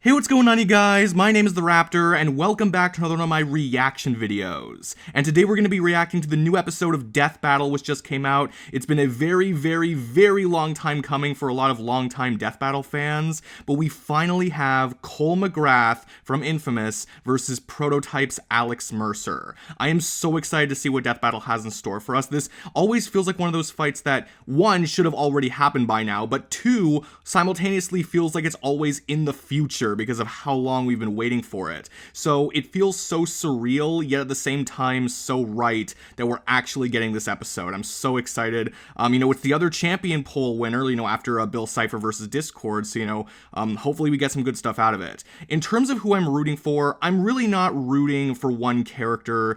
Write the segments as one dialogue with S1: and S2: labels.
S1: Hey, what's going on, you guys? My name is the Raptor, and welcome back to another one of my reaction videos. And today we're going to be reacting to the new episode of Death Battle, which just came out. It's been a very, very, very long time coming for a lot of longtime Death Battle fans, but we finally have Cole MacGrath from Infamous versus Prototype's Alex Mercer. I am so excited to see what Death Battle has in store for us. This always feels like one of those fights that, one, should have already happened by now, but two, simultaneously feels like it's always in the future because of how long we've been waiting for it. So it feels so surreal, yet at the same time so right that we're actually getting this episode. I'm so excited. It's the other champion poll winner, after Bill Cipher versus Discord, so, hopefully we get some good stuff out of it. In terms of who I'm rooting for, I'm really not rooting for one character,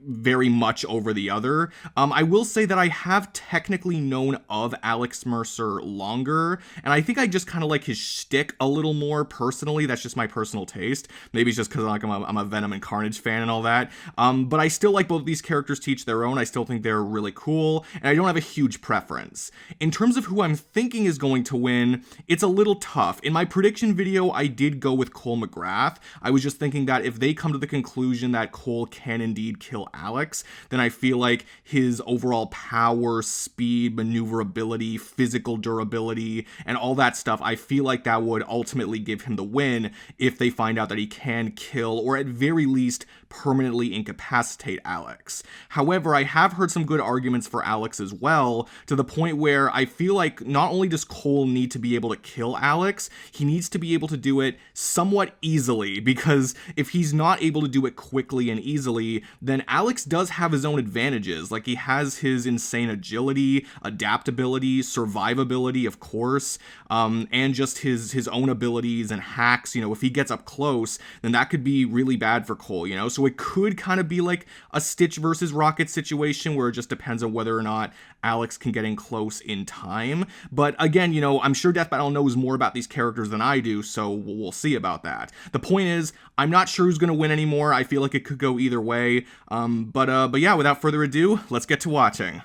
S1: very much over the other. I will say that I have technically known of Alex Mercer longer, and I think I just kind of like his shtick a little more personally. That's just my personal taste. Maybe it's just because I'm a Venom and Carnage fan and all that. But I still like both these characters to each their own. I still think they're really cool, and I don't have a huge preference. In terms of who I'm thinking is going to win, it's a little tough. In my prediction video, I did go with Cole MacGrath. I was just thinking that if they come to the conclusion that Cole can indeed kill Alex, then I feel like his overall power, speed, maneuverability, physical durability, and all that stuff, I feel like that would ultimately give him the win if they find out that he can kill, or at very least permanently incapacitate Alex. However, I have heard some good arguments for Alex as well, to the point where I feel like not only does Cole need to be able to kill Alex, he needs to be able to do it somewhat easily, because if he's not able to do it quickly and easily, then Alex does have his own advantages. He has his insane agility, adaptability, survivability, of course, and just his own abilities and hacks. If he gets up close, then that could be really bad for Cole, So it could kind of be like a Stitch versus Rocket situation where it just depends on whether or not Alex can get in close in time. But again, I'm sure Death Battle knows more about these characters than I do, so we'll see about that. The point is, I'm not sure who's going to win anymore. I feel like it could go either way. But yeah, without further ado, let's get to watching.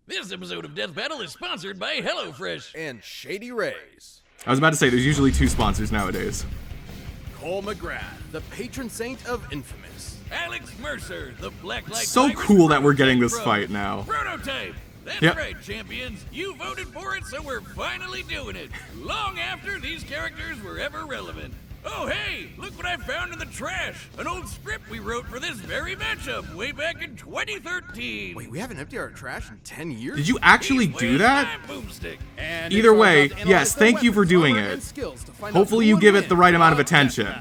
S2: This episode of Death Battle is sponsored by HelloFresh
S3: and Shady Rays.
S1: I was about to say, there's usually two sponsors nowadays.
S3: Cole MacGrath, the patron saint of Infamous.
S2: Alex Mercer, the Black Light.
S1: So cool that we're getting this fight now.
S2: Prototype. That's right, champions. You voted for it, so we're finally doing it. Long after these characters were ever relevant. Oh, hey, look what I found in the trash. An old script we wrote for this very matchup way back in 2013.
S3: Wait, we haven't emptied our trash in 10 years?
S1: Did you actually do that?
S2: And
S1: either way, yes, thank you for doing it. Hopefully you give it the right amount of attention.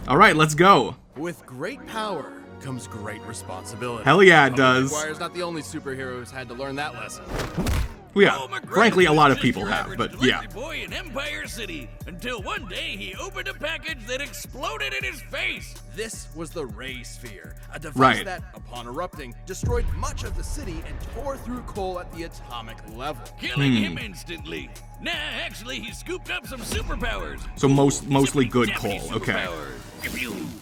S1: All right, let's go.
S3: With great power comes great responsibility.
S1: Hell yeah, it does.
S3: McGuire's not the only superhero who's had to learn that lesson.
S1: Well, yeah, frankly, a lot of people have, but yeah.
S2: Boy in Empire City, until one day he opened a package that exploded in his face.
S3: This was the Ray Sphere, a device that, upon erupting, destroyed much of the city and tore through Cole at the atomic level,
S2: killing him instantly. Nah, actually, he scooped up some superpowers.
S1: So mostly good Cole, okay.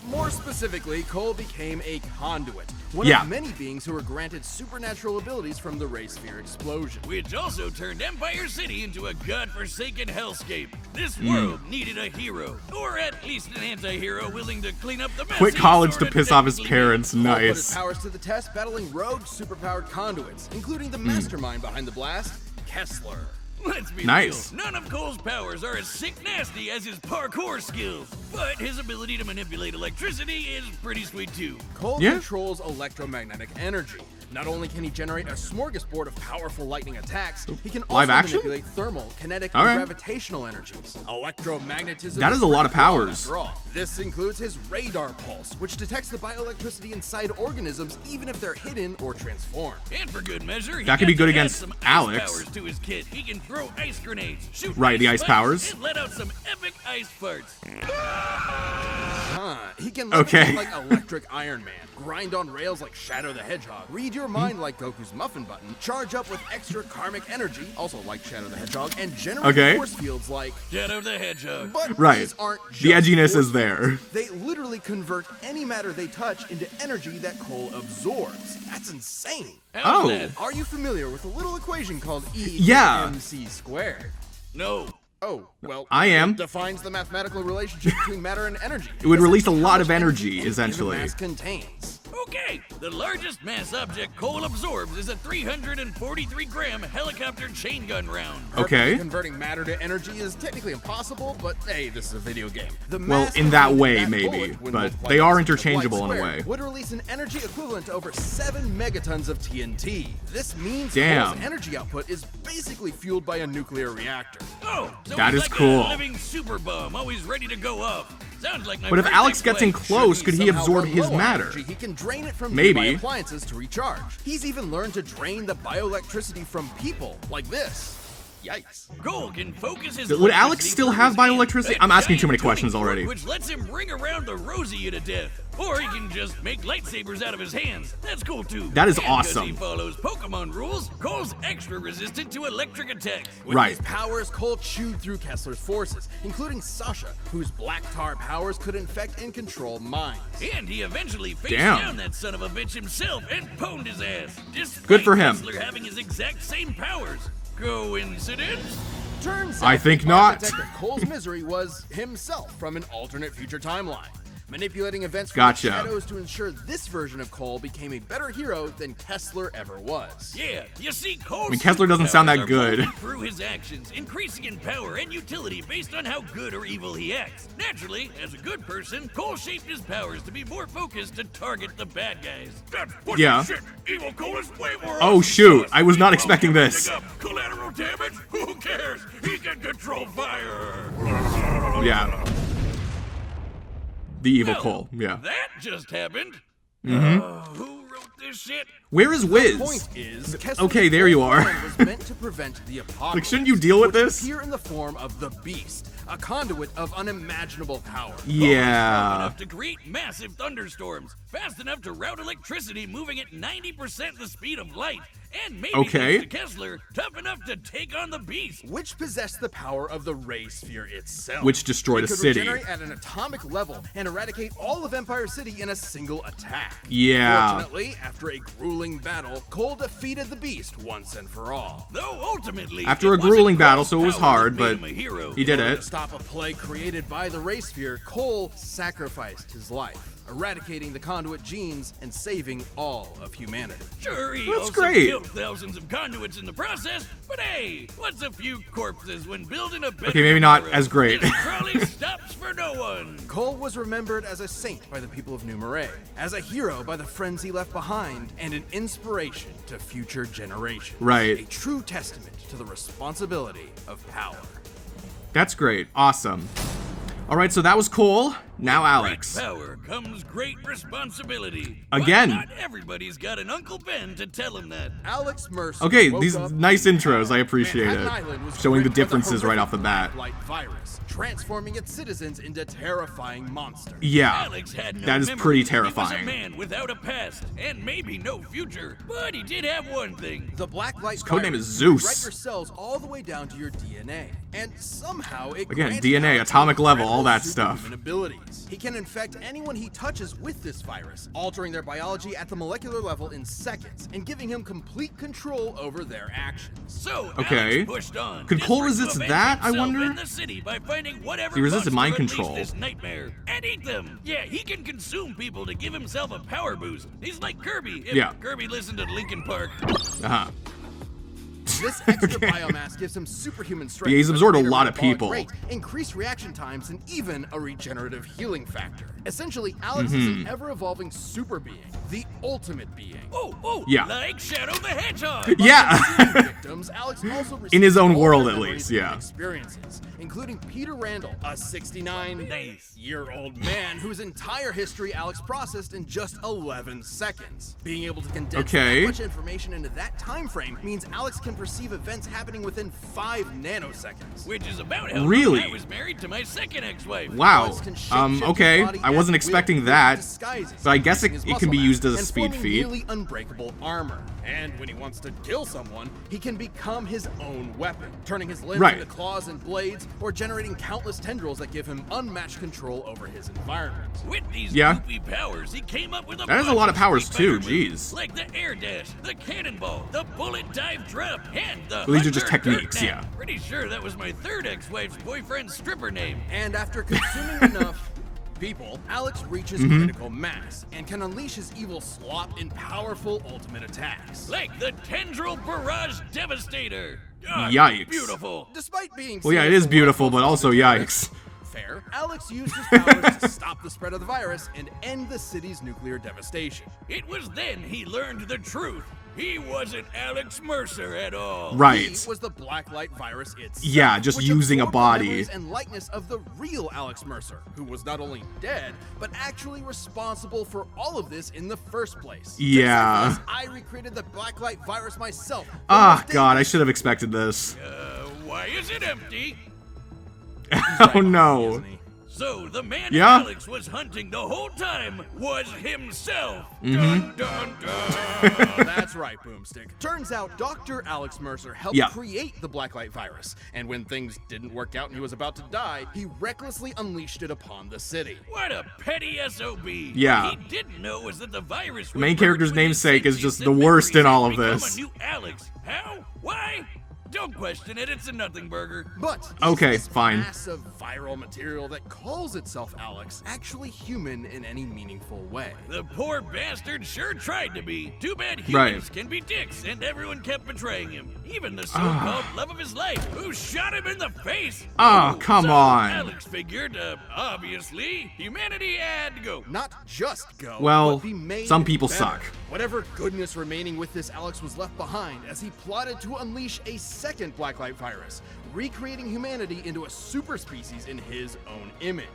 S3: More specifically, Cole became a conduit, one of many beings who were granted supernatural abilities from the Ray Sphere explosion.
S2: Which also turned Empire City into a godforsaken hellscape. This world needed a hero, or at least an anti-hero willing to clean up the mess.
S1: Quit college to piss off his parents,
S3: Cole put his
S1: nice.
S3: powers to the test, battling rogue superpowered conduits, including the mastermind behind the blast, Kessler.
S2: Let's be
S1: real.
S2: None of Cole's powers are as sick nasty as his parkour skills, but his ability to manipulate electricity is pretty sweet too.
S3: Cole controls electromagnetic energy. Not only can he generate a smorgasbord of powerful lightning attacks, he can also manipulate thermal, kinetic, and gravitational energies. Electromagnetism.
S1: That is a lot of powers.
S3: This includes his radar pulse, which detects the bioelectricity inside organisms even if they're hidden or transformed.
S2: And for good measure,
S1: that could be good against
S2: some
S1: Alex.
S2: Ice powers to his kit. He can throw ice grenades, shoot
S1: the ice powers,
S2: and let out some epic ice farts.
S3: He can levitate like Electric Iron Man, grind on rails like Shadow the Hedgehog, read your mind like Goku's muffin button, charge up with extra karmic energy, also like Shadow the Hedgehog, and generate force fields like
S2: Shadow the Hedgehog.
S3: But these aren't just
S1: the edginess is there.
S3: They literally convert any matter they touch into energy that Cole absorbs. That's insane.
S2: How's that?
S3: Are you familiar with a little equation called E = MC²?
S2: No.
S3: Oh, well,
S1: I am.
S3: It defines the mathematical relationship between matter and energy.
S1: It would release a
S3: Essentially,
S1: lot
S3: how
S1: of
S3: much
S1: energy,
S3: any
S1: essentially.
S3: mass contains.
S2: Okay, the largest mass object coal absorbs is a 343-gram helicopter chain gun round.
S1: Okay.
S3: Converting matter to energy is technically impossible, but hey, this is a video game. The
S1: Well,
S3: mass
S1: in that
S3: of
S1: way,
S3: bullet,
S1: maybe,
S3: when
S1: but
S3: multiplied
S1: they
S3: by
S1: are
S3: the
S1: interchangeable in a
S3: light
S1: way.
S3: squared, would release an energy equivalent to over 7 megatons of TNT. This means
S1: Damn.
S3: coal's energy output is basically fueled by a nuclear reactor.
S2: Oh, so
S1: That
S2: he's
S1: is
S2: like
S1: cool.
S2: a living super bomb, always ready to go off. Sounds like my
S1: But if
S2: birthday
S1: Alex gets in
S2: play.
S1: close, could he
S3: Somehow
S1: absorb
S3: run
S1: his
S3: low on
S1: matter?
S3: energy, he can drain it from
S1: Maybe.
S3: nearby appliances to recharge. He's even learned to drain the bioelectricity from people, like this. Yikes.
S2: Cole can focus his
S1: Would Alex
S2: electricity
S1: still
S2: through
S1: have
S2: his hand,
S1: bioelectricity?
S2: a
S1: I'm asking too many
S2: giant
S1: questions
S2: tuning fork
S1: already.
S2: Which lets him ring around the Rosie to death. Or he can just make lightsabers out of his hands. That's cool too.
S1: That is
S2: And 'cause
S1: awesome.
S2: he follows Pokemon rules, Cole's extra resistant to electric attacks.
S3: With
S1: Right.
S3: these powers, Cole chewed through Kessler's forces, including Sasha, whose black tar powers could infect and control minds.
S2: And he eventually faced
S1: Damn.
S2: down that son of a bitch himself and pwned his ass. Despite
S1: Good for him.
S2: Kessler having his exact same powers. Coincidence?
S3: Turns
S1: I
S3: out
S1: think
S3: the
S1: not.
S3: architect of Cole's misery was himself from an alternate future timeline, manipulating events from
S1: Gotcha.
S3: the shadows to ensure this version of Cole became a better hero than Kessler ever was.
S2: Yeah, you see, Cole's
S1: I mean, Kessler doesn't sound that
S2: superpowers are
S1: good.
S2: molded through his actions, increasing in power and utility based on how good or evil he acts. Naturally, as a good person, Cole shaped his powers to be more focused to target the bad guys. That's bullshit
S1: Yeah.
S2: shit. Evil Cole is way more
S1: Oh,
S2: awesome
S1: shoot.
S2: than us.
S1: I was not
S2: Well,
S1: expecting
S2: pick
S1: this.
S2: up collateral damage? Who cares? He can control fire.
S1: Yeah. The evil
S2: Well,
S1: Cole. Yeah.
S2: That just happened. Who wrote this shit?
S1: Where is
S3: The
S1: Wiz?
S3: point is, Kessler's
S1: Okay, there you are.
S3: plan was meant to prevent the apocalypse.
S1: Like, shouldn't you deal with
S3: which
S1: this?
S3: Appear in the form of the Beast, a conduit of unimaginable power.
S2: Strong
S1: Yeah.
S2: enough to create massive thunderstorms, fast enough to route electricity moving at 90% the speed of light, and maybe
S1: Okay.
S2: thanks to Kessler, tough enough to take on the Beast.
S3: Which possessed the power of the ray sphere itself.
S1: Which destroyed
S3: It
S1: a
S3: could
S1: city.
S3: regenerate at an atomic level and eradicate all of Empire City in a single attack.
S1: Yeah.
S3: Fortunately, after a grueling battle, Cole defeated the Beast once and for all.
S2: Though ultimately,
S1: After
S2: it
S1: a
S2: wasn't
S1: grueling battle,
S2: Cole's
S1: so it was
S2: power
S1: hard,
S2: that made
S1: but
S2: him a hero.
S1: he did
S3: To
S1: it.
S3: stop a plague created by the ray sphere, Cole sacrificed his life, eradicating the conduit genes and saving all of humanity.
S2: Sure, he
S1: That's
S2: also
S1: great.
S2: killed thousands of conduits in the process, but hey, what's a few corpses when building a better
S1: Okay, maybe not
S2: tomorrow?
S1: as great.
S2: This trolley stops for no one.
S3: Cole was remembered as a saint by the people of New Marais, as a hero by the friends he left behind, and an inspiration to future generations.
S1: Right.
S3: A true testament to the responsibility of power.
S1: That's great. Awesome. All right, so that was Cole. Now Alex.
S2: Great power comes great responsibility.
S1: Again.
S2: But not everybody's got an Uncle Ben to tell him that.
S3: Alex Mercer.
S1: Okay,
S3: woke
S1: these
S3: up
S1: nice intros. I appreciate
S3: Manhattan
S1: it.
S3: Island was
S1: Showing the
S3: gripped by
S1: differences right off the bat.
S3: horrific black virus, transforming its citizens into terrifying monsters.
S1: Yeah.
S2: Alex had no
S1: That is
S2: memories.
S1: pretty
S2: He was a
S1: terrifying.
S2: man without a past, and maybe no future. But he did have one thing.
S3: The black light
S1: codename
S3: virus
S1: is Zeus.
S3: can rewrite your cells all the way down to your DNA, and somehow it
S1: Again,
S3: grants
S1: DNA,
S3: Alex
S1: atomic level, all
S3: incredible
S1: that stuff.
S3: superhuman abilities. He can infect anyone he touches with this virus, altering their biology at the molecular level in seconds, and giving him complete control over their actions.
S2: So
S1: Okay.
S2: Alex pushed on.
S1: Could Cole
S2: desperate to
S1: resist
S2: avenge
S1: that, I
S2: himself
S1: wonder?
S2: and the city by finding whatever
S1: He resisted mind
S2: monster
S1: control.
S2: unleashed this nightmare and eat them. Yeah, he can consume people to give himself a power boost. He's like Kirby. If
S1: Yeah.
S2: Kirby listened to Linkin Park.
S1: Uh-huh.
S3: This extra biomass gives him superhuman strength.
S1: Yeah, he's absorbed a
S3: greater
S1: lot of
S3: metabolic
S1: people.
S3: rate, increased reaction times, and even a regenerative healing factor. Essentially, Alex is an ever-evolving super being, the ultimate being.
S2: Oh,
S1: Yeah.
S2: like Shadow the Hedgehog.
S1: Yeah.
S3: Victims, Alex also
S1: In his own
S3: received all
S1: world,
S3: their
S1: at
S3: memories
S1: least,
S3: and
S1: yeah.
S3: experiences, including Peter Randall, a 69-year-old
S2: Nice.
S3: man whose entire history Alex processed in just 11 seconds. Being able to condense
S1: Okay.
S3: that much information into that time frame means Alex can perceive events happening within 5 nanoseconds.
S2: Which is about how
S1: Really?
S2: long I was married to my second ex-wife.
S1: Wow.
S3: Alex can shapeshift his
S1: Okay.
S3: body
S1: I
S3: at
S1: wasn't
S3: will
S1: expecting
S3: with
S1: that.
S3: disguises,
S1: But I guess it
S3: using his
S1: can be
S3: muscle
S1: used as a
S3: mass and
S1: speed
S3: forming
S1: feat.
S3: nearly unbreakable armor. And when he wants to kill someone, he can become his own weapon, turning his limbs
S1: Right.
S3: into claws and blades, or generating countless tendrils that give him unmatched control over his environment.
S2: With these
S1: Yeah.
S2: goofy powers, he came up with a
S1: That is a
S2: bunch
S1: lot of powers
S2: Street
S1: too,
S2: Fighter moves,
S1: jeez.
S2: like the air dash, the cannonball, the bullet dive drop, And the
S1: Well, these are just
S2: Hunter
S1: techniques,
S2: Dirtnap.
S1: yeah.
S2: Pretty sure that was my third ex-wife's boyfriend's stripper name.
S3: And after consuming enough people, Alex reaches critical mass and can unleash his evil slop in powerful ultimate attacks.
S2: Like the Tendril Barrage Devastator. God,
S1: Yikes.
S2: Beautiful.
S3: Despite being
S1: Well, yeah, it is beautiful, but also yikes.
S3: fair, Alex used his powers to stop the spread of the virus and end the city's nuclear devastation.
S2: It was then he learned the truth. He wasn't Alex Mercer at all.
S1: Right.
S3: He was the blacklight virus itself.
S1: Yeah, just
S3: which
S1: using a
S3: absorbed the
S1: body.
S3: memories and likeness of the real Alex Mercer, who was not only dead, but actually responsible for all of this in the first place.
S1: Yeah.
S3: Just like this, I recreated the blacklight virus myself.
S1: Ah, God, I should have expected this.
S2: Why is it empty?
S1: Oh, no.
S3: Isn't he?
S2: So the man
S1: Yeah.
S2: Alex was hunting the whole time was himself. Dun, dun, dun.
S3: That's right, Boomstick. Turns out Dr. Alex Mercer helped
S1: Yeah.
S3: create the blacklight virus, and when things didn't work out and he was about to die, he recklessly unleashed it upon the city.
S2: What a petty SOB.
S1: Yeah.
S2: What he didn't know was that the virus
S1: The main character's namesake is just the worst in all of this.
S2: A new Alex. How? Why? Don't question it. It's a nothing burger.
S3: But is
S1: Okay,
S3: this
S1: fine.
S3: massive viral material that calls itself Alex actually human in any meaningful way?
S2: The poor bastard sure tried to be. Too bad humans
S1: Right.
S2: can be dicks, and everyone kept betraying him. Even the so-called love of his life, who shot him in the face.
S1: Oh, come
S2: so
S1: on.
S2: Alex figured, obviously, humanity had to go.
S3: Not just go,
S1: Well,
S3: but be made
S1: some people
S3: better.
S1: suck.
S3: Whatever goodness remaining with this Alex was left behind as he plotted to unleash a second blacklight virus, recreating humanity into a super species in his own image.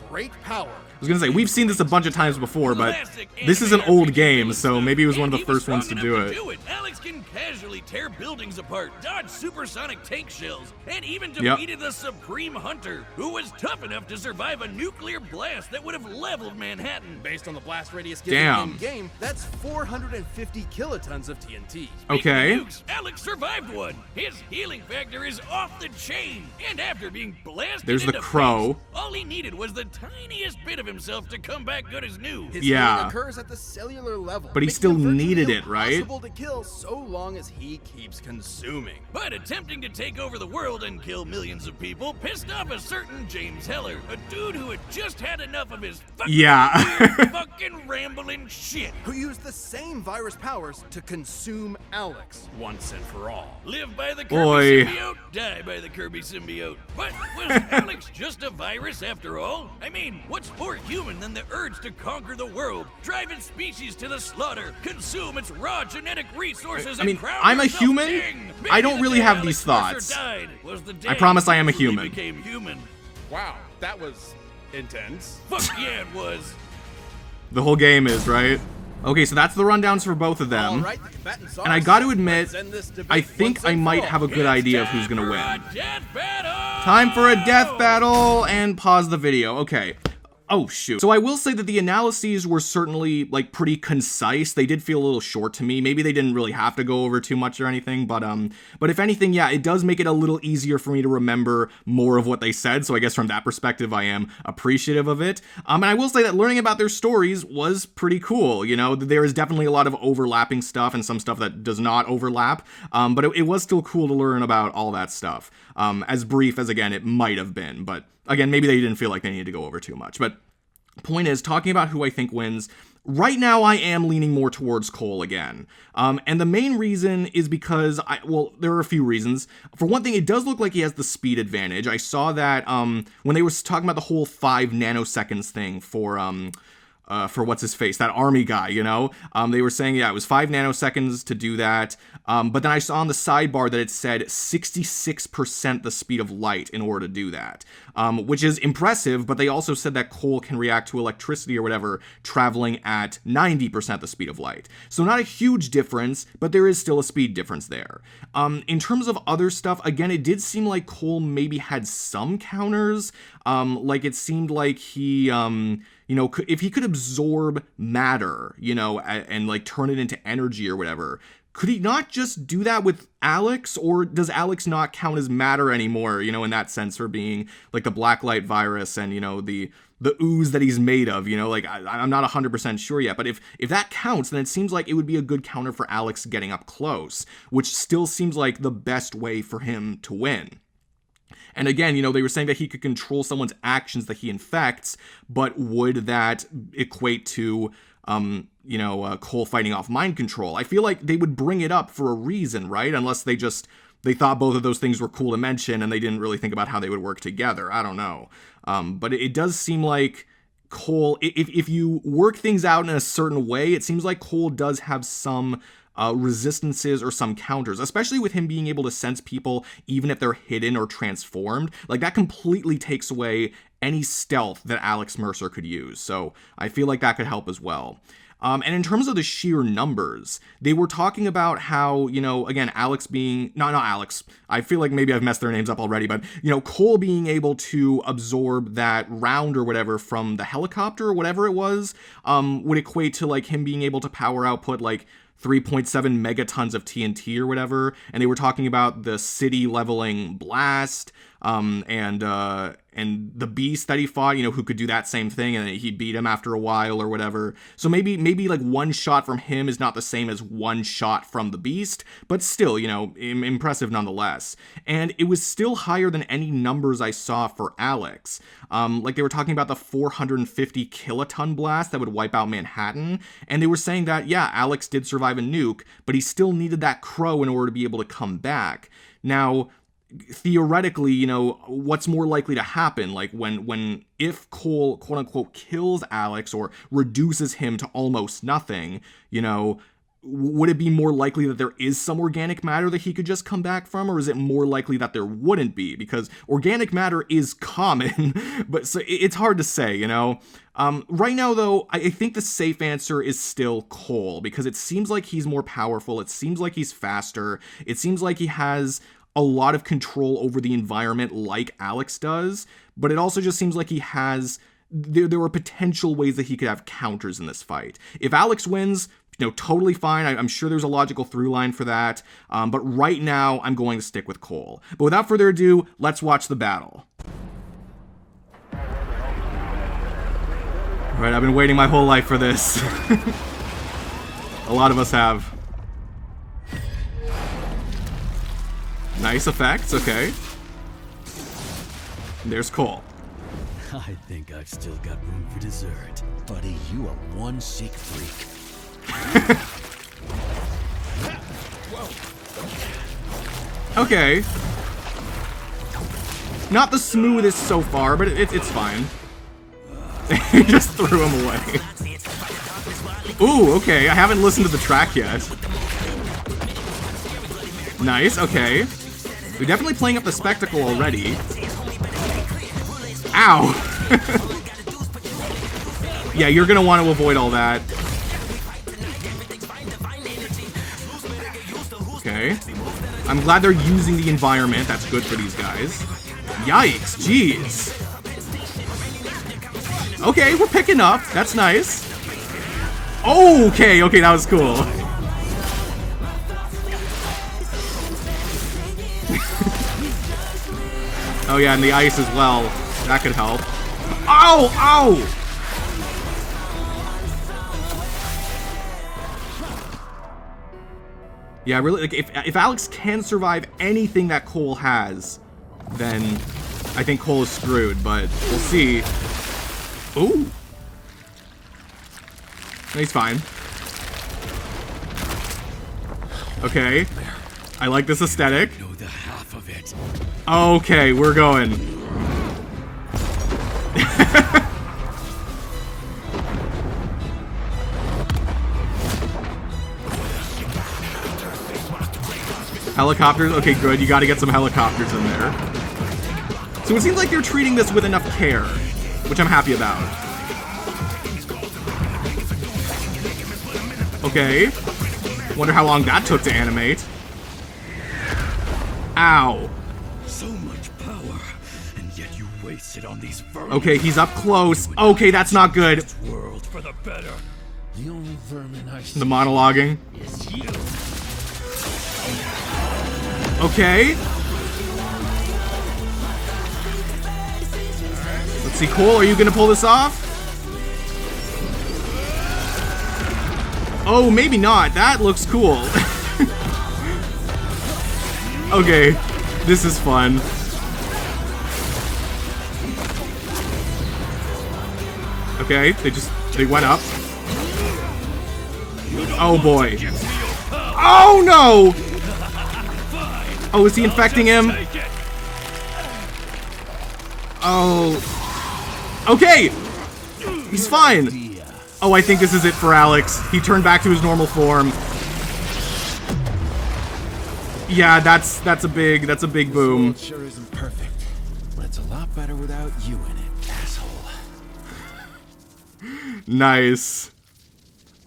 S3: Great power.
S1: I was gonna say, we've seen this a bunch of times before, but
S2: Classic
S1: this is an
S2: anime
S1: old
S2: RPG
S1: game,
S2: villain
S1: so
S2: stuff.
S1: maybe he was one of
S2: And
S1: the
S2: he was
S1: first ones to
S2: strong
S1: do
S2: enough
S1: it.
S2: Alex can casually tear buildings apart, dodge supersonic tank shells, and even
S1: Yep.
S2: defeated the Supreme Hunter, who was tough enough to survive a nuclear blast that would have leveled Manhattan.
S3: Based on the blast radius given
S1: Damn.
S3: in-game, that's 450 kilotons of TNT.
S1: Okay.
S2: Speaking of nukes, Alex survived one. His healing factor is off the chain, and after being blasted
S1: There's the
S2: into
S1: crow.
S2: space, all he needed was the tiniest bit of himself to come back good as new.
S3: His
S1: Yeah.
S3: healing occurs at the cellular level,
S1: But he
S3: making
S1: still
S3: him virtually
S1: needed it, right?
S3: impossible to kill so long as he keeps consuming.
S2: But attempting to take over the world and kill millions of people pissed off a certain James Heller, a dude who had just had enough of his fucking
S1: Yeah.
S2: weird fucking rambling shit.
S3: Who used the same virus powers to consume Alex once and for all.
S2: Live by the Kirby
S1: Boy.
S2: symbiote, die by the Kirby symbiote. But was Alex just a virus after all? I mean, what's more human than the urge to conquer the world, drive its species to the slaughter, consume its raw genetic resources,
S1: I mean,
S2: and crown
S1: I'm a
S2: yourself
S1: human.
S2: king? Maybe
S1: I don't
S2: the
S1: really
S2: day
S1: have
S2: Alex
S1: these
S2: Mercer
S1: thoughts.
S2: died was the day
S1: I promise I am a
S2: he truly
S1: human.
S2: became human.
S3: Wow, that was intense.
S2: Fuck yeah, it was.
S1: The whole game is, right? Okay, so that's the rundowns for both of them.
S3: All right, the combatants are
S1: And I gotta
S3: set.
S1: admit,
S3: Let's end this debate
S1: I think
S3: once
S1: I
S3: and for
S1: might
S3: all.
S1: have a good idea of who's gonna
S2: Time for
S1: win.
S2: a death battle!
S1: Time for a death battle, and pause the video. Okay. Oh, shoot. So I will say that the analyses were certainly, like, pretty concise. They did feel a little short to me. Maybe they didn't really have to go over too much or anything, but if anything, yeah, it does make it a little easier for me to remember more of what they said, so I guess from that perspective, I am appreciative of it. And I will say that learning about their stories was pretty cool, you know? There is definitely a lot of overlapping stuff and some stuff that does not overlap, but it was still cool to learn about all that stuff. As brief as, again, it might have been, but again, maybe they didn't feel like they needed to go over too much. But point is, talking about who I think wins, right now I am leaning more towards Cole again. And the main reason is because, there are a few reasons. For one thing, it does look like he has the speed advantage. I saw that when they were talking about the whole 5 nanoseconds thing for what's his face, that army guy, you know? They were saying, yeah, it was 5 nanoseconds to do that. But then I saw on the sidebar that it said 66% the speed of light in order to do that, which is impressive. But they also said that Cole can react to electricity or whatever, traveling at 90% the speed of light. So not a huge difference, but there is still a speed difference there. In terms of other stuff, again, it did seem like Cole maybe had some counters. Like it seemed like he, if he could absorb matter, and like turn it into energy or whatever, could he not just do that with Alex, or does Alex not count as matter anymore, you know, in that sense, for being like the blacklight virus and, you know, the ooze that he's made of, you know, like I'm not 100% sure yet, but if that counts, then it seems like it would be a good counter for Alex getting up close, which still seems like the best way for him to win. And again, you know, they were saying that he could control someone's actions that he infects, but would that equate to, you know, Cole fighting off mind control? I feel like they would bring it up for a reason, right? Unless they thought both of those things were cool to mention and they didn't really think about how they would work together. I don't know. But it does seem like Cole, if you work things out in a certain way, it seems like Cole does have some resistances or some counters, especially with him being able to sense people even if they're hidden or transformed. Like, that completely takes away any stealth that Alex Mercer could use. So I feel like that could help as well. And in terms of the sheer numbers, they were talking about how, you know, again, Alex being, not Alex, I feel like maybe I've messed their names up already, but, you know, Cole being able to absorb that round or whatever from the helicopter or whatever it was, would equate to, like, him being able to power output, like, 3.7 megatons of TNT or whatever. And they were talking about the city leveling blast, and the beast that he fought, you know, who could do that same thing, and he beat him after a while or whatever. So maybe like one shot from him is not the same as one shot from the beast, but still, you know, impressive nonetheless. And it was still higher than any numbers I saw for Alex. Like, they were talking about the 450 kiloton blast that would wipe out Manhattan, and they were saying that, yeah, Alex did survive a nuke, but he still needed that crow in order to be able to come back. Now, theoretically, you know, what's more likely to happen? Like, if Cole, quote unquote, kills Alex or reduces him to almost nothing, you know, would it be more likely that there is some organic matter that he could just come back from, or is it more likely that there wouldn't be? Because organic matter is common, but so it's hard to say, you know? Right now, though, I think the safe answer is still Cole, because it seems like he's more powerful, it seems like he's faster, it seems like he has a lot of control over the environment like Alex does, but it also just seems like he has, there are potential ways that he could have counters in this fight. If Alex wins, you know, totally fine. I'm sure there's a logical through line for that, but right now I'm going to stick with Cole. But without further ado, let's watch the battle. All right, I've been waiting my whole life for this. A lot of us have. Nice effects, okay. There's Cole.
S4: I think I've still got room for dessert. Buddy, you are one sick freak.
S1: Okay. Not the smoothest so far, but it's fine. He just threw him away. Ooh, okay. I haven't listened to the track yet. Nice, okay. They're definitely playing up the spectacle already. Ow! Yeah, you're gonna want to avoid all that. Okay. I'm glad they're using the environment. That's good for these guys. Yikes, jeez. Okay, we're picking up. That's nice. Okay, that was cool. Oh yeah, and the ice as well. That could help. Ow! Ow! Yeah, really, like, if Alex can survive anything that Cole has, then I think Cole is screwed, but we'll see. Ooh! He's fine. Okay. I like this aesthetic.
S4: Know the half of it.
S1: Okay, we're going. Helicopters? Okay, good. You gotta get some helicopters in there. So it seems like you're treating this with enough care, which I'm happy about. Okay. Wonder how long that took to animate. Ow.
S4: So much power, and yet you waste it on these vermin.
S1: Okay, he's up close. Okay, that's not good.
S4: World for the better. The only vermin I see
S1: The monologuing.
S4: is you.
S1: Okay. Let's see, Cole, are you gonna pull this off? Oh, maybe not. That looks cool. Okay, this is fun. Okay, they went up. Oh boy. Oh no! Oh, is he infecting him? Oh. Okay! He's fine. Oh, I think this is it for Alex. He turned back to his normal form. Yeah, that's a big boom.
S4: It sure isn't perfect, but it's a lot better without you in it, asshole.
S1: Nice.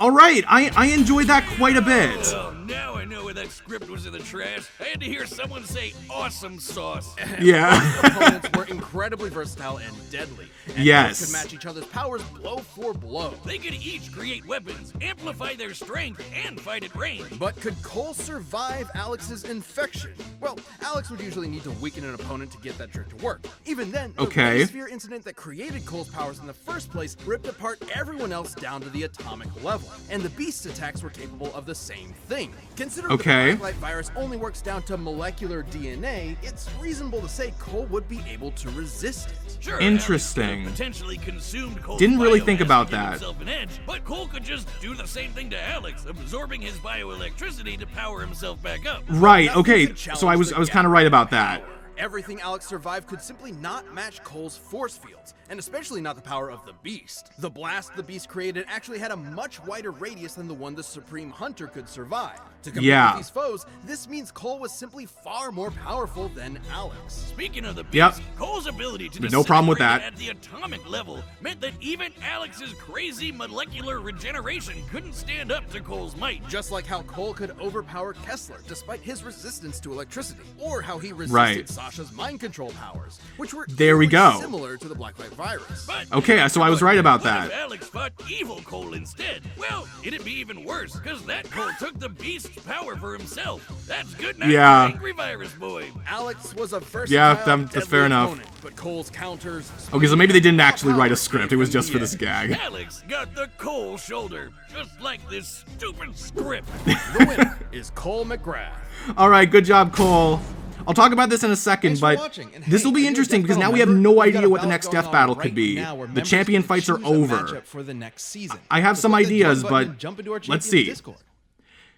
S1: All right, I enjoyed that quite a bit.
S2: Oh, now I know where that script was in the trash. I had to hear someone say awesome sauce.
S1: Yeah.
S3: Opponents were incredibly versatile and deadly. And
S1: Yes.
S3: they could match each other's powers blow for blow.
S2: They could each create weapons, amplify their strength, and fight at range.
S3: But could Cole survive Alex's infection? Well, Alex would usually need to weaken an opponent to get that trick to work. Even then, the
S1: Okay.
S3: Ray Sphere incident that created Cole's powers in the first place ripped apart everyone else down to the atomic level. And the Beast's attacks were capable of the same thing. Considering
S1: Okay.
S3: the Blacklight virus only works down to molecular DNA, it's reasonable to say Cole would be able to resist it.
S2: Sure,
S1: Interesting.
S2: Alex could have potentially consumed Cole's
S1: Didn't really
S2: biomass
S1: think about
S2: to give
S1: that.
S2: himself an edge, but Cole could just do the same thing to Alex, absorbing his bioelectricity to power himself back up.
S1: Right.
S3: Nothing
S1: Okay.
S3: could
S1: So I was
S3: challenge the
S1: kind of right about that.
S3: power. Everything Alex survived could simply not match Cole's force fields, and especially not the power of the Beast. The blast the Beast created actually had a much wider radius than the one the Supreme Hunter could survive. To compare
S1: Yeah.
S3: with these foes, this means Cole was simply far more powerful than Alex.
S2: Speaking of the Beast,
S1: Yep.
S2: Cole's ability to
S1: No problem with
S2: disintegrate
S1: that.
S2: at the atomic level meant that even Alex's crazy molecular regeneration couldn't stand up to Cole's might.
S3: Just like how Cole could overpower Kessler despite his resistance to electricity, or how he resisted
S1: Right.
S3: Sasha's mind control powers, which were
S1: There we
S3: eerily
S1: go.
S3: similar to the Blacklight virus.
S2: But
S1: Okay, so I was right about
S2: what if
S1: that.
S2: Alex fought evil Cole instead? Well, it'd be even worse, because that Cole took the Beast's power for himself. That's good night,
S1: Yeah.
S2: Angry Virus Boy.
S3: Alex was a versatile,
S1: Yeah, that's
S3: deadly
S1: fair enough.
S3: opponent, but Cole's counters.
S1: Okay, so maybe they didn't actually write a script. It was just for this gag.
S2: Alex got the Cole shoulder, just like this stupid script.
S3: The winner is Cole MacGrath.
S1: All right, good job, Cole. I'll talk about this in a second,
S5: Thanks for
S1: but
S5: watching, and
S1: this
S5: hey,
S1: will be
S5: are you a
S1: interesting
S5: Death
S1: because now
S5: Battle
S1: we have
S5: member?
S1: no
S5: We got
S1: idea
S5: a
S1: what the
S5: battle
S1: next
S5: going
S1: death
S5: on
S1: battle
S5: right
S1: could be.
S5: now where
S1: The
S5: members
S1: champion
S5: can
S1: fights are
S5: choose a
S1: over.
S5: matchup for the next season.
S1: I have
S5: So
S1: some
S5: click the join
S1: ideas,
S5: button
S1: but
S5: and jump into our
S1: let's
S5: Champions
S1: see.
S5: Discord.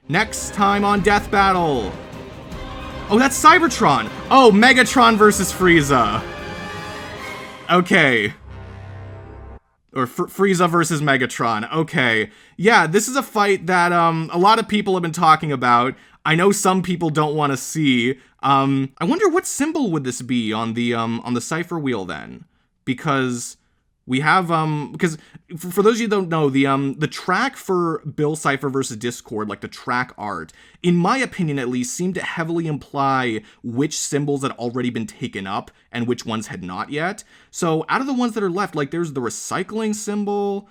S1: Next time on Death Battle. Oh, that's Cybertron. Oh, Megatron versus Frieza. Okay. Or Frieza versus Megatron. Okay. Yeah, this is a fight that a lot of people have been talking about. I know some people don't want to see. I wonder what symbol would this be on the Cipher wheel then? Because we have because for those of you who don't know, the track for Bill Cipher versus Discord, like the track art, in my opinion at least, seemed to heavily imply which symbols had already been taken up and which ones had not yet. So out of the ones that are left, like there's the recycling symbol.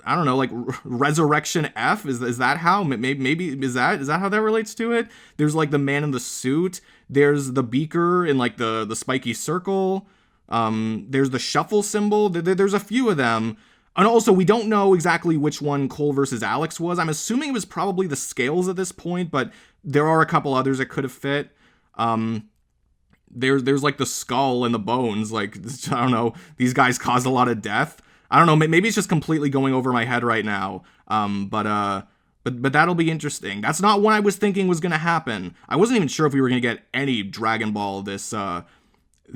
S1: I don't know, like Resurrection F. Is that how? Maybe is that how that relates to it? There's like the man in the suit. There's the beaker in like the spiky circle. There's the shuffle symbol. There's a few of them. And also, we don't know exactly which one Cole versus Alex was. I'm assuming it was probably the scales at this point, but there are a couple others that could have fit. There's like the skull and the bones. Like, I don't know. These guys caused a lot of death. I don't know. Maybe it's just completely going over my head right now. But that'll be interesting. That's not what I was thinking was gonna happen. I wasn't even sure if we were gonna get any Dragon Ball this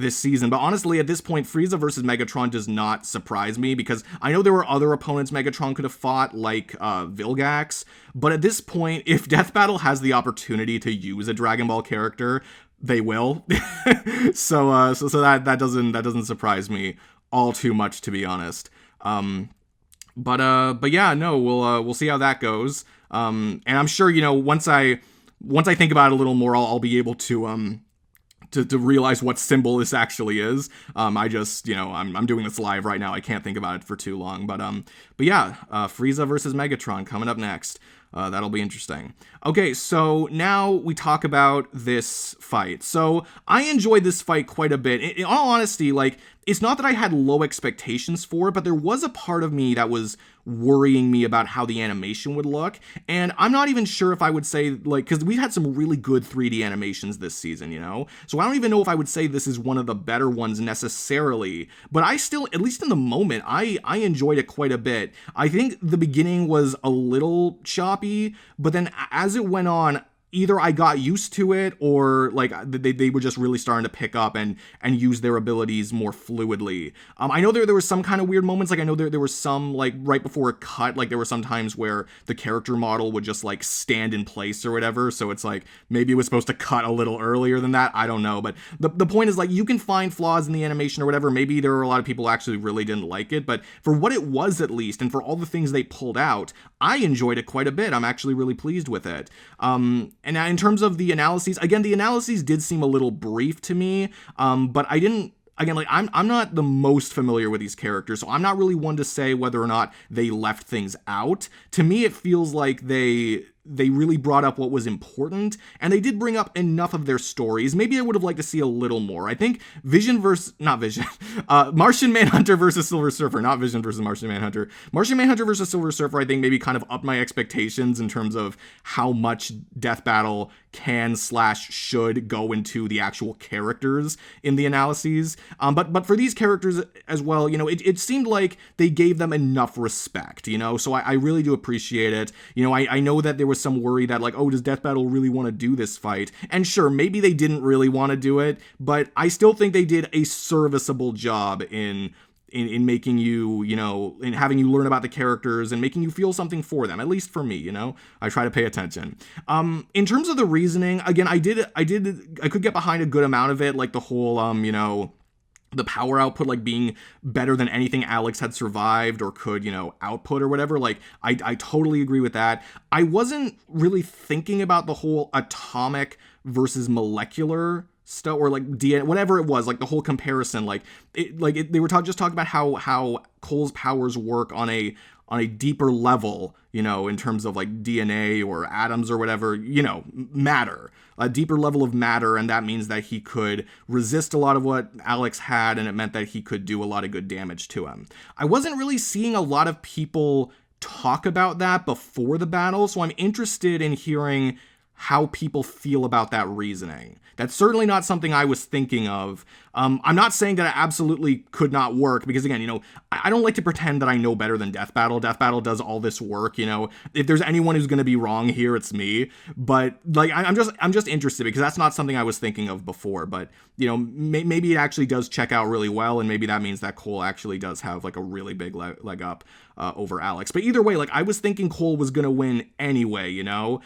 S1: season. But honestly, at this point, Frieza versus Megatron does not surprise me because I know there were other opponents Megatron could have fought, like Vilgax. But at this point, if Death Battle has the opportunity to use a Dragon Ball character, they will. so that doesn't surprise me all too much, to be honest. But yeah, no, we'll see how that goes. And I'm sure, you know, once I think about it a little more, I'll be able to realize what symbol this actually is. I just, you know, I'm doing this live right now. I can't think about it for too long. But yeah, Frieza versus Megatron coming up next. That'll be interesting. Okay, so now we talk about this fight. So I enjoyed this fight quite a bit. In all honesty, like, it's not that I had low expectations for it, but there was a part of me that was worrying me about how the animation would look. And I'm not even sure if I would say, like, because we've had some really good 3D animations this season, you know? So I don't even know if I would say this is one of the better ones necessarily, but I still, at least in the moment, I enjoyed it quite a bit. I think the beginning was a little choppy, but then as it went on, either I got used to it or like they were just really starting to pick up and use their abilities more fluidly. I know there were some kind of weird moments. Like I know there were some, like right before a cut, like there were some times where the character model would just like stand in place or whatever. So it's like maybe it was supposed to cut a little earlier than that. I don't know. But the point is, like, you can find flaws in the animation or whatever. Maybe there were a lot of people who actually really didn't like it, but for what it was, at least, and for all the things they pulled out, I enjoyed it quite a bit. I'm actually really pleased with it. And in terms of the analyses, again, the analyses did seem a little brief to me, but I didn't, again, like, I'm not the most familiar with these characters, so I'm not really one to say whether or not they left things out. To me, it feels like they really brought up what was important, and they did bring up enough of their stories. Maybe I would have liked to see a little more. I think Martian Manhunter versus Silver Surfer, not Vision versus Martian Manhunter. Martian Manhunter versus Silver Surfer, I think maybe kind of upped my expectations in terms of how much Death Battle can/should go into the actual characters in the analyses. But for these characters as well, you know, it seemed like they gave them enough respect, you know, so I really do appreciate it. You know, I know that there was some worry that, like, oh, does Death Battle really want to do this fight? And sure, maybe they didn't really want to do it, but I still think they did a serviceable job in making you, you know, in having you learn about the characters and making you feel something for them, at least for me, you know? I try to pay attention. In terms of the reasoning, again, I could get behind a good amount of it, like the whole, you know, the power output, like, being better than anything Alex had survived or could, you know, output or whatever. Like, I totally agree with that. I wasn't really thinking about the whole atomic versus molecular stuff, or like DNA, whatever it was, like the whole comparison. Like, they were just talking about how Cole's powers work on a deeper level, you know, in terms of like DNA or atoms or whatever, you know, matter, a deeper level of matter. And that means that he could resist a lot of what Alex had, and it meant that he could do a lot of good damage to him. I wasn't really seeing a lot of people talk about that before the battle, so I'm interested in hearing how people feel about that reasoning. That's certainly not something I was thinking of. I'm not saying that it absolutely could not work, because again, you know, I don't like to pretend that I know better than Death Battle. Death Battle does all this work, you know. If there's anyone who's going to be wrong here, it's me. But like, I'm just interested, because that's not something I was thinking of before. But you know, maybe it actually does check out really well, and maybe that means that Cole actually does have like a really big leg up over Alex. But either way, like, I was thinking Cole was going to win anyway, you know,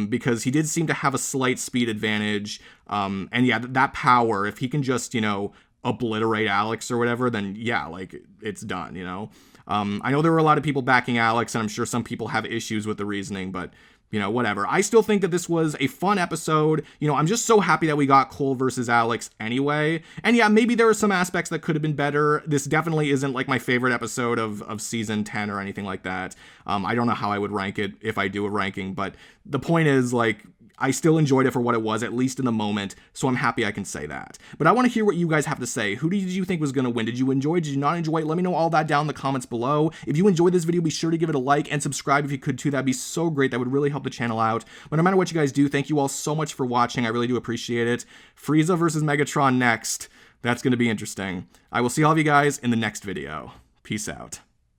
S1: because he did seem to have a slight speed advantage. And yeah, that power, if he can just, you know, obliterate Alex or whatever, then yeah, like, it's done, you know. I know there were a lot of people backing Alex, and I'm sure some people have issues with the reasoning, but you know, whatever. I still think that this was a fun episode. You know, I'm just so happy that we got Cole versus Alex anyway. And yeah, maybe there are some aspects that could have been better. This definitely isn't like my favorite episode of season 10 or anything like that. I don't know how I would rank it if I do a ranking, but the point is, like, I still enjoyed it for what it was, at least in the moment, so I'm happy I can say that. But I want to hear what you guys have to say. Who did you think was going to win? Did you enjoy? Did you not enjoy? Let me know all that down in the comments below. If you enjoyed this video, be sure to give it a like and subscribe if you could too. That'd be so great. That would really help the channel out. But no matter what you guys do, thank you all so much for watching. I really do appreciate it. Frieza versus Megatron next. That's going to be interesting. I will see all of you guys in the next video. Peace out.